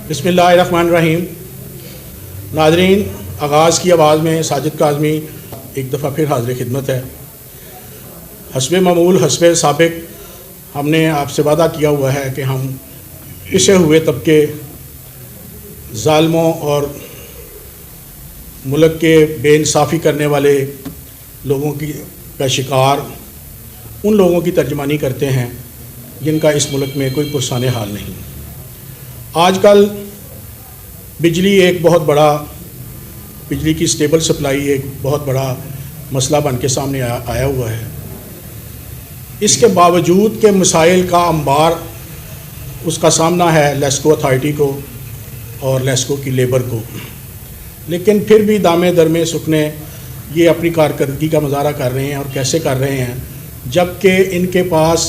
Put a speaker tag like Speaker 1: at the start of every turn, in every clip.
Speaker 1: बिस्मिल्लाहिर्रहमानिर्रहीम। नाज़रीन, आगाज़ की आवाज़ में साजिद काज़मी एक दफ़ा फिर हाज़िर खिदमत है। हस्बे मामूल हस्बे साबिक़ हमने आपसे वादा किया हुआ है कि हम पिसे हुए तबके, ज़ालिमों और मुल्क के बेइंसाफ़ी करने वाले लोगों की का शिकार उन लोगों की तर्जमानी करते हैं जिनका इस मुल्क में कोई पुरसाने हाल नहीं। आजकल बिजली एक बहुत बड़ा, बिजली की स्टेबल सप्लाई एक बहुत बड़ा मसला बन के सामने आया हुआ है। इसके बावजूद के मसाइल का अंबार उसका सामना है लेस्को अथॉरिटी को और लेस्को की लेबर को, लेकिन फिर भी दामे दरमे सुखने ये अपनी कारकर्दगी का मुजाहरा कर रहे हैं। और कैसे कर रहे हैं, जबकि इनके पास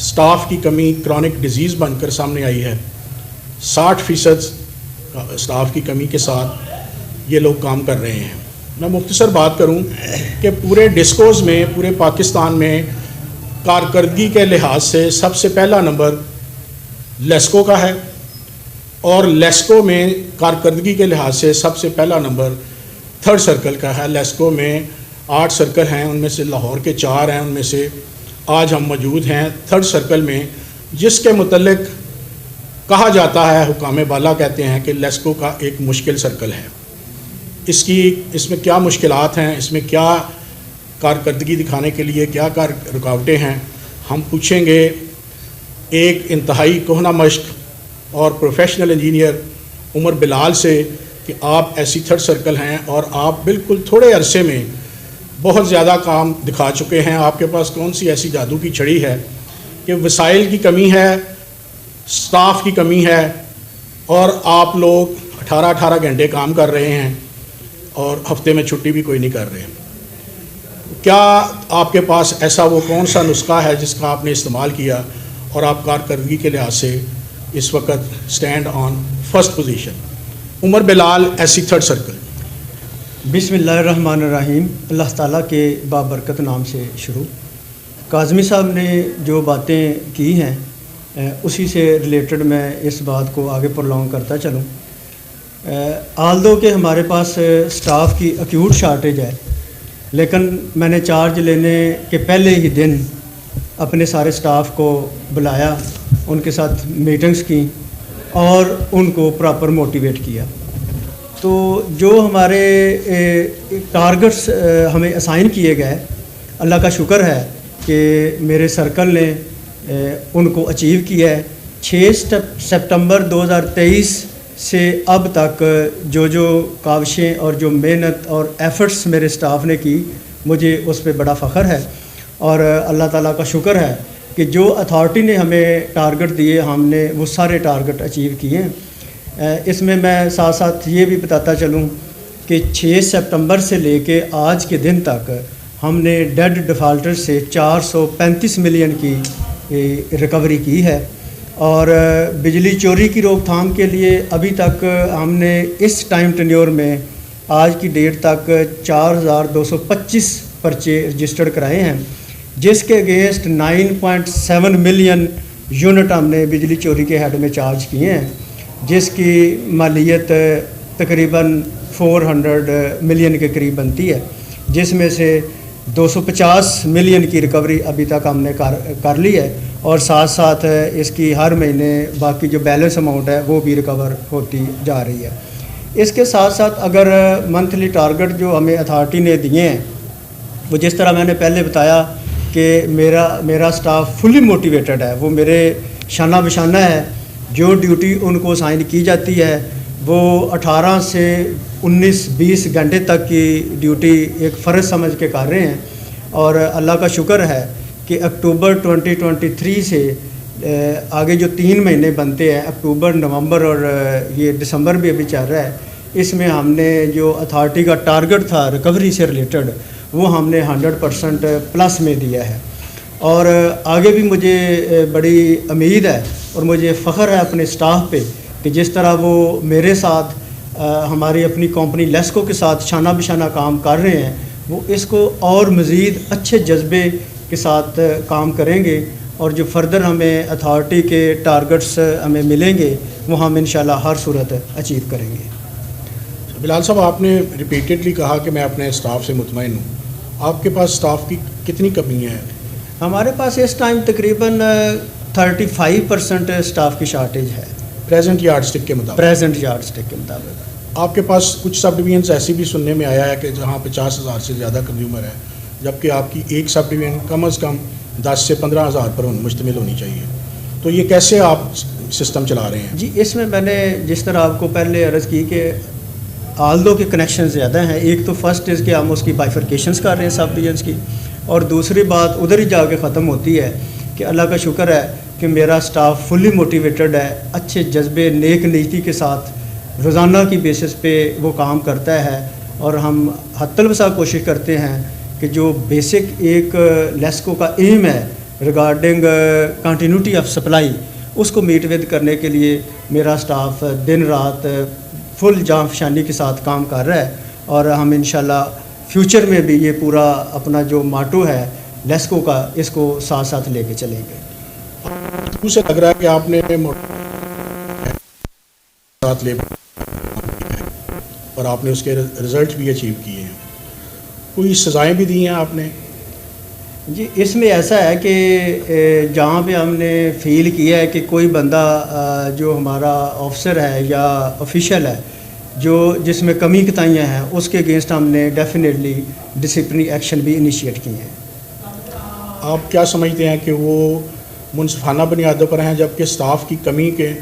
Speaker 1: स्टाफ की कमी क्रॉनिक डिजीज़ बनकर सामने आई है। 60% स्टाफ की कमी के साथ ये लोग काम कर रहे हैं। मैं मुख्तसर बात करूं कि पूरे डिस्कोज़ में, पूरे पाकिस्तान में कारकर्दगी के लिहाज से सबसे पहला नंबर लेस्को का है और लेस्को में कारकर्दगी के लिहाज से सबसे पहला नंबर थर्ड सर्कल का है। लेस्को में 8 सर्कल हैं, उनमें से लाहौर के 4 हैं, उनमें से आज हम मौजूद हैं थर्ड सर्कल में, जिसके मुतल्लिक कहा जाता है, हुकाम बाला कहते हैं कि लेस्को का एक मुश्किल सर्कल है। इसमें क्या मुश्किलात हैं, इसमें क्या कारकर्दगी दिखाने के लिए क्या रुकावटें हैं, हम पूछेंगे एक इंतहाई कोहना मश्क और प्रोफेशनल इंजीनियर उमर बिलाल से कि आप ऐसी थर्ड सर्कल हैं और आप बिल्कुल थोड़े अरसे में बहुत ज़्यादा काम दिखा चुके हैं। आपके पास कौन सी ऐसी जादू की छड़ी है कि वसाइल की कमी है, स्टाफ की कमी है और आप लोग 18-18 घंटे काम कर रहे हैं और हफ्ते में छुट्टी भी कोई नहीं कर रहे। क्या आपके पास ऐसा वो कौन सा नुस्खा है जिसका आपने इस्तेमाल किया और आप कारकर्दगी के लिहाज से इस वक्त stand on first position? Umar Bilal, ऐसी थर्ड सर्कल।
Speaker 2: बिस्मिल्लाहिर्रहमानिर्रहीम। अल्लाह ताला के बाबरकत नाम से शुरू। काज़मी साहब ने जो बातें की हैं उसी से रिलेटेड मैं इस बात को आगे प्रलॉन्ग करता चलूँ। आल्दो के हमारे पास स्टाफ की एक्यूट शार्टेज है, लेकिन मैंने चार्ज लेने के पहले ही दिन अपने सारे स्टाफ को बुलाया, उनके साथ मीटिंग्स की और उनको प्रॉपर मोटिवेट किया। तो जो हमारे टारगेट्स हमें असाइन किए गए, अल्लाह का शुक्र है कि मेरे सर्कल ने उनको अचीव किया है। 6 सितंबर 2023 से अब तक जो काविशें और जो मेहनत और एफ़र्ट्स मेरे स्टाफ ने की, मुझे उस पर बड़ा फ़ख्र है और अल्लाह ताला का शुक्र है कि जो अथॉरिटी ने हमें टारगेट दिए, हमने वो सारे टारगेट अचीव किए। इसमें मैं साथ साथ ये भी बताता चलूँ कि 6 सितंबर से लेके आज के दिन तक हमने डेड डिफ़ॉल्टर से 435 मिलियन की रिकवरी की है और बिजली चोरी की रोकथाम के लिए अभी तक हमने इस टाइम टेन्योर में आज की डेट तक 4225 पर्चे रजिस्टर्ड कराए हैं, जिसके अगेंस्ट 9.7 मिलियन यूनिट हमने बिजली चोरी के हेड में चार्ज किए हैं, जिसकी मालियत तकरीबन 400 मिलियन के करीब बनती है, जिसमें से 250 मिलियन की रिकवरी अभी तक हमने कर ली है और साथ साथ इसकी हर महीने बाकी जो बैलेंस अमाउंट है वो भी रिकवर होती जा रही है। इसके साथ साथ अगर मंथली टारगेट जो हमें अथॉरिटी ने दिए हैं, वो जिस तरह मैंने पहले बताया कि मेरा स्टाफ फुली मोटिवेटेड है, वो मेरे शाना बशाना है। जो ड्यूटी उनको साइन की जाती है वो 18 से 19-20 घंटे तक की ड्यूटी एक फ़र्ज़ समझ के कर रहे हैं और अल्लाह का शुक्र है कि अक्टूबर 2023 से आगे जो 3 महीने बनते हैं, अक्टूबर, नवंबर और ये दिसंबर भी अभी चल रहा है, इसमें हमने जो अथॉरिटी का टारगेट था रिकवरी से रिलेटेड वो हमने 100% प्लस में दिया है। और आगे भी मुझे बड़ी उम्मीद है और मुझे फ़ख्र है अपने स्टाफ पे कि जिस तरह वो मेरे साथ हमारी अपनी कंपनी लेस्को के साथ शाना बिशाना काम कर रहे हैं, वो इसको और मज़ीद अच्छे जज्बे के साथ काम करेंगे और जो फर्दर हमें अथॉरिटी के टारगेट्स हमें मिलेंगे वो हम इंशाल्लाह हर सूरत अचीव करेंगे।
Speaker 1: बिलाल साहब, आपने रिपीटेडली कहा कि मैं अपने स्टाफ से मुतमईन हूँ। आपके पास स्टाफ की कितनी कमी है?
Speaker 2: हमारे पास इस टाइम तकरीबन 35% स्टाफ की शार्टेज है
Speaker 1: प्रेजेंट यार्डस्टिक के मुताबिक।
Speaker 2: प्रेजेंट यार्डस्टिक के मुताबिक।
Speaker 1: आपके पास कुछ सब डिवीजन ऐसी भी सुनने में आया है कि जहाँ 50,000 से ज़्यादा कंज्यूमर है, जबकि आपकी एक सब डिवीजन कम अज़ कम 10 से 15,000 पर मुश्तमिल होनी चाहिए। तो ये कैसे आप सिस्टम चला रहे हैं?
Speaker 2: जी, इसमें मैंने जिस तरह आपको पहले अर्ज़ की कि आल्दो के कनेक्शन ज़्यादा हैं। एक तो फर्स्ट इज़ कि हम उसकी बाइफर्केशंस कर रहे हैं सब डिवीजन्स की, और दूसरी बात उधर ही जाके ख़त्म होती है कि अल्लाह का शुक्र है कि मेरा स्टाफ फुली मोटिवेटेड है, अच्छे जज्बे नेक नीति के साथ रोज़ाना की बेसिस पे वो काम करता है। और हम हत्तलवसा कोशिश करते हैं कि जो बेसिक एक लेस्को का एम है रिगार्डिंग कंटिन्यूटी ऑफ सप्लाई, उसको मीट विद करने के लिए मेरा स्टाफ दिन रात फुल जान फशानी के साथ काम कर रहा है। और हम इंशाल्लाह फ्यूचर में भी ये पूरा अपना जो माटो है लेस्को का, इसको साथ साथ लेके चलेंगे।
Speaker 1: उसे लग रहा है कि आपने साथ ले और आपने उसके रिजल्ट भी अचीव किए हैं। कोई सज़ाएं भी दी हैं आपने?
Speaker 2: जी, इसमें ऐसा है कि जहाँ पे हमने फील किया है कि कोई बंदा जो हमारा ऑफिसर है या ऑफिशियल है जो जिसमें कमी कताइयाँ हैं, उसके अगेंस्ट हमने डेफिनेटली डिसिप्लिनरी एक्शन भी इनिशिएट किए हैं।
Speaker 1: आप क्या समझते हैं कि वो मुनसिफाना बुनियादों पर हैं, जबकि स्टाफ की कमी के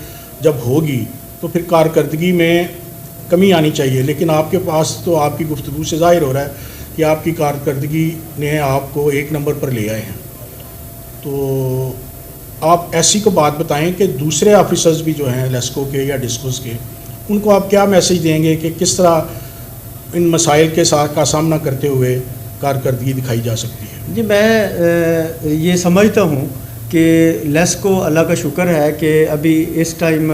Speaker 1: जब होगी तो फिर कारकर्दगी में कमी आनी चाहिए, लेकिन आपके पास तो आपकी गुफ्तगू से ज़ाहिर हो रहा है कि आपकी कारकर्दगी ने आपको एक नंबर पर ले आए हैं। तो आप ऐसी को बात बताएं कि दूसरे ऑफिसर्स भी जो हैं लेस्को के या डिस्कोस के, उनको आप क्या मैसेज देंगे कि किस तरह इन मसाइल के साथ का सामना करते हुए कारकर्दगी दिखाई जा सकती है?
Speaker 2: जी, मैं ये समझता हूँ कि लेस्को अल्लाह का शुक्र है कि अभी इस टाइम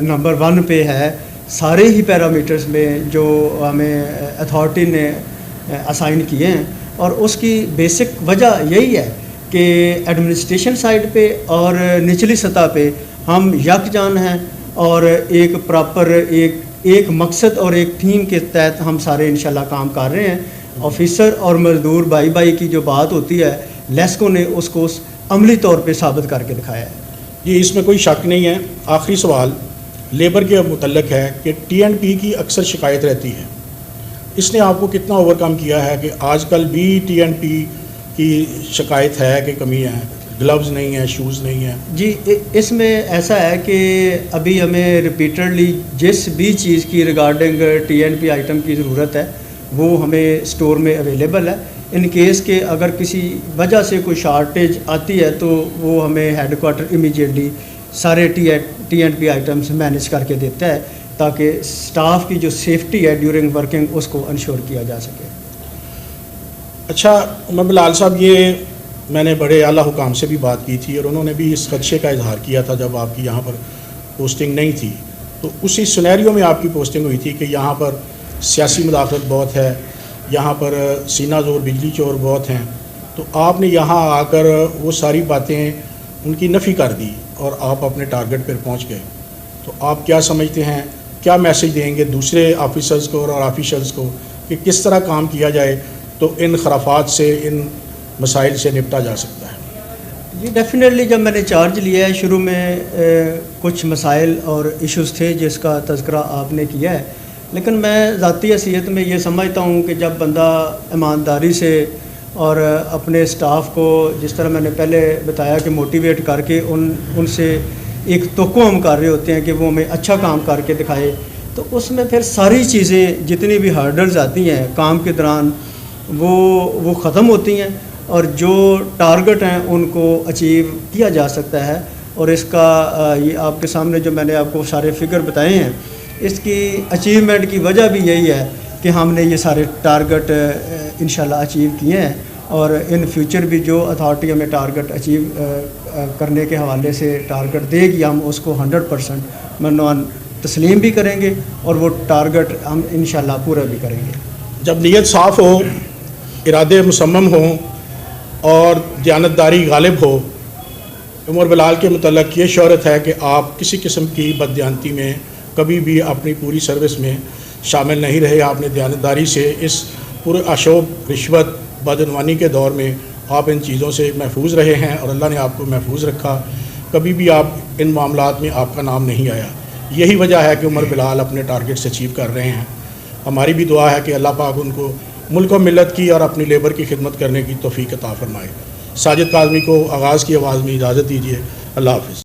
Speaker 2: नंबर 1 पे है सारे ही पैरामीटर्स में जो हमें अथॉरिटी ने असाइन किए हैं। और उसकी बेसिक वजह यही है कि एडमिनिस्ट्रेशन साइड पे और निचली सतह पे हम यकजान हैं और एक प्रॉपर एक मकसद और एक थीम के तहत हम सारे इंशाल्लाह काम कर रहे हैं। ऑफिसर और मजदूर भाई भाई की जो बात होती है, लेस्को ने उसको अमली तौर पे साबित करके दिखाया है।
Speaker 1: ये इसमें कोई शक नहीं है। आखिरी सवाल लेबर के मुतल्लक है कि TNP की अक्सर शिकायत रहती है, इसने आपको कितना ओवरकम किया है कि आजकल भी TNP की शिकायत है कि कमी है, ग्लव्स नहीं है, शूज़ नहीं है?
Speaker 2: जी, इसमें ऐसा है कि अभी हमें रिपीटेडली जिस भी चीज़ की रिगार्डिंग TNP आइटम की ज़रूरत है वो हमें स्टोर में अवेलेबल है। इन केस के अगर किसी वजह से कोई शार्टेज आती है तो वो हमें हेडक्वार्टर इमीडिएटली सारे TNP आइटम्स मैनेज करके देता है ताकि स्टाफ की जो सेफ्टी है ड्यूरिंग वर्किंग उसको इंश्योर किया जा सके।
Speaker 1: अच्छा उमर बिलाल साहब, ये मैंने बड़े आला हुकाम से भी बात की थी और उन्होंने भी इस खदशे का इजहार किया था जब आपकी यहाँ पर पोस्टिंग नहीं थी, तो उसी सिनेरियो में आपकी पोस्टिंग हुई थी कि यहाँ पर सियासी मुदाखलत बहुत है, यहाँ पर सीना जोर बिजली चोर बहुत हैं, तो आपने यहाँ आकर वो सारी बातें उनकी नफ़ी कर दी और आप अपने टारगेट पर पहुँच गए। तो आप क्या समझते हैं, क्या मैसेज देंगे दूसरे ऑफिसर्स को और ऑफिशल्स को कि किस तरह काम किया जाए तो इन खराफात से, इन मसाइल से निपटा जा सकता है?
Speaker 2: जी, डेफिनेटली जब मैंने चार्ज लिया है शुरू में कुछ मसाइल और इश्यूज़ थे जिसका तज़किरा आपने किया है, लेकिन मैं ज़ाती हैसियत में ये समझता हूँ कि जब बंदा ईमानदारी से और अपने स्टाफ को जिस तरह मैंने पहले बताया कि मोटिवेट करके उनसे एक तवक्को हम कर रहे होते हैं कि वो हमें अच्छा काम करके दिखाए, तो उसमें फिर सारी चीज़ें जितनी भी हर्डल्स आती हैं काम के दौरान वो ख़त्म होती हैं और जो टारगेट हैं उनको अचीव किया जा सकता है। और इसका ये आपके सामने जो मैंने आपको सारे फिगर बताए हैं, इसकी अचीवमेंट की वजह भी यही है कि हमने ये सारे टारगेट इंशाल्लाह अचीव किए हैं और इन फ्यूचर भी जो अथॉरिटी हमें टारगेट अचीव करने के हवाले से टारगेट देगी हम उसको 100% मनवान तस्लीम भी करेंगे और वो टारगेट हम इंशाल्लाह पूरा भी करेंगे।
Speaker 1: जब नीयत साफ़ हो, इरादे मुसम्मम हों और दयानतदारी गालिब हो उमर बिलाल के मुतल्लिक़ ये शोहरत है कि आप किसी किस्म की बददियानती में कभी भी अपनी पूरी सर्विस में शामिल नहीं रहे। आपने दयानतदारी से इस पूरे अशोभ, रिश्वत, बदनवानी के दौर में आप इन चीज़ों से महफूज रहे हैं और अल्लाह ने आपको महफूज रखा। कभी भी आप इन मामलात में आपका नाम नहीं आया। यही वजह है कि उमर बिलाल अपने टारगेट से अचीव कर रहे हैं। हमारी भी दुआ है कि अल्लाह पाक उनको मुल्क व मिल्लत की और अपनी लेबर की खिदमत करने की तौफीक अता फरमाए। साजिद काज़मी को आगाज़ की आवाज़ में इजाज़त दीजिए। अल्लाह हाफ़िज़।